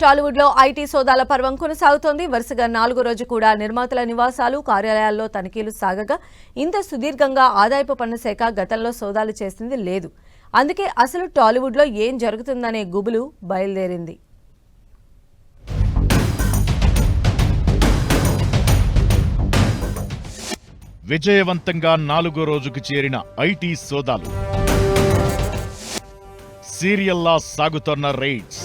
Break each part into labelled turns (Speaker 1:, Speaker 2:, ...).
Speaker 1: టాలీవుడ్ లో ఐటీ సోదాల పర్వం కొనసాగుతోంది. వరుసగా 4వ రోజు కూడా నిర్మాతల నివాసాలు, కార్యాలయాల్లో తనిఖీలు సాగగా ఇంత సుదీర్ఘంగా ఆదాయపు పన్ను శాఖ గతంలో సోదాలు చేసింది లేదు. అందుకే అసలు టాలీవుడ్ లో ఏం జరుగుతుందనే గుబులు బయలుదేరింది.
Speaker 2: విజయవంతంగా 4వ రోజుకు చేరిన ఐటీ సోదాలు, సీరియల్లా సాగుతోన్న రైడ్స్,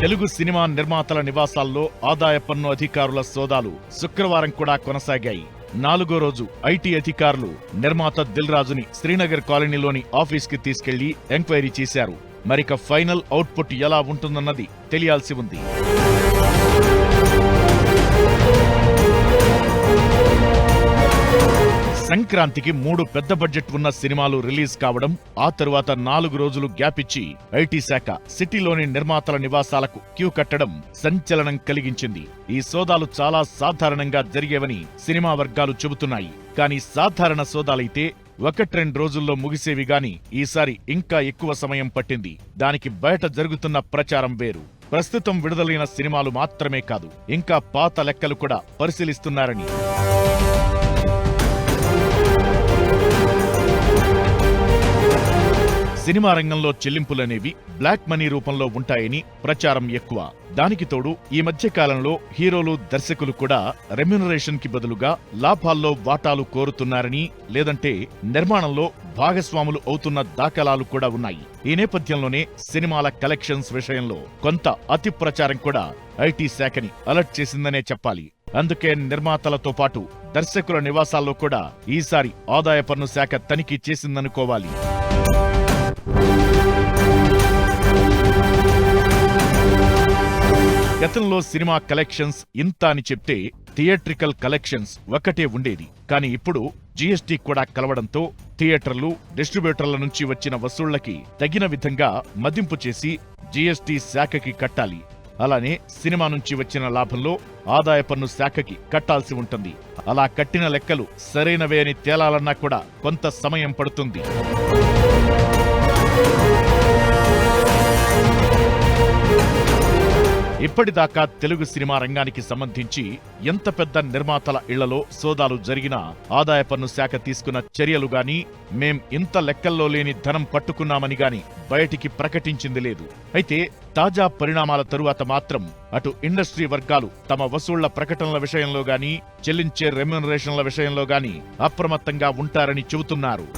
Speaker 2: తెలుగు సినిమా నిర్మాతల నివాసాల్లో ఆదాయ పన్ను అధికారుల సోదాలు శుక్రవారం కూడా కొనసాగాయి. 4వ రోజు ఐటీ అధికారులు నిర్మాత దిల్ రాజుని శ్రీనగర్ కాలనీలోని ఆఫీస్కి తీసుకెళ్లి ఎంక్వైరీ చేశారు. మరిక ఫైనల్ అవుట్పుట్ ఎలా ఉంటుందన్నది తెలియాల్సి ఉంది. సంక్రాంతికి 3 పెద్ద బడ్జెట్ ఉన్న సినిమాలు రిలీజ్ కావడం, ఆ తరువాత 4 రోజులు గ్యాప్ ఇచ్చి ఐటీ శాఖ సిటీలోని నిర్మాతల నివాసాలకు క్యూ కట్టడం సంచలనం కలిగించింది. ఈ సోదాలు చాలా సాధారణంగా జరిగేవని సినిమా వర్గాలు చెబుతున్నాయి. కానీ సాధారణ సోదాలైతే 1-2 రోజుల్లో ముగిసేవి గాని ఈసారి ఇంకా ఎక్కువ సమయం పట్టింది. దానికి బయట జరుగుతున్న ప్రచారం వేరు. ప్రస్తుతం విడుదలైన సినిమాలు మాత్రమే కాదు, ఇంకా పాత లెక్కలు కూడా పరిశీలిస్తున్నారని, సినిమా రంగంలో చెల్లింపులనేవి బ్లాక్ మనీ రూపంలో ఉంటాయని ప్రచారం ఎక్కువ. దానికి తోడు ఈ మధ్య కాలంలో హీరోలు, దర్శకులు కూడా రెమ్యునరేషన్ కి బదులుగా లాభాల్లో వాటాలు కోరుతున్నారని, లేదంటే నిర్మాణంలో భాగస్వాములు అవుతున్న దాఖలాలు కూడా ఉన్నాయి. ఈ నేపథ్యంలోనే సినిమాల కలెక్షన్స్ విషయంలో కొంత అతి ప్రచారం కూడా ఐటీ శాఖని అలర్ట్ చేసిందనే చెప్పాలి. అందుకే నిర్మాతలతో పాటు దర్శకుల నివాసాల్లో కూడా ఈసారి ఆదాయ పన్ను శాఖ తనిఖీ చేసిందనుకోవాలి. గతంలో సినిమా కలెక్షన్స్ ఇంత అని చెప్తే థియేట్రికల్ కలెక్షన్స్ ఒకటే ఉండేది. కానీ ఇప్పుడు జీఎస్టీ కూడా కలవడంతో థియేటర్లు, డిస్ట్రిబ్యూటర్ల నుంచి వచ్చిన వసూళ్లకి తగిన విధంగా మదింపు చేసి జీఎస్టీ శాఖకి కట్టాలి. అలానే సినిమా నుంచి వచ్చిన లాభంలో ఆదాయ పన్ను శాఖకి కట్టాల్సి ఉంటుంది. అలా కట్టిన లెక్కలు సరైనవే అని తేలాలన్నా కూడా కొంత సమయం పడుతుంది. ఇప్పటిదాకా తెలుగు సినిమా రంగానికి సంబంధించి ఎంత పెద్ద నిర్మాతల ఇళ్లలో సోదాలు జరిగినా ఆదాయ పన్ను శాఖ తీసుకున్న చర్యలు గాని, మేం ఇంత లెక్కల్లో లేని ధనం పట్టుకున్నామని గాని బయటికి ప్రకటించింది లేదు. అయితే తాజా పరిణామాల తరువాత మాత్రం అటు ఇండస్ట్రీ వర్గాలు తమ వసూళ్ల ప్రకటనల విషయంలో గాని, చెల్లించే రెమ్యునరేషన్ల విషయంలో గాని అప్రమత్తంగా ఉంటారని చెబుతున్నారు.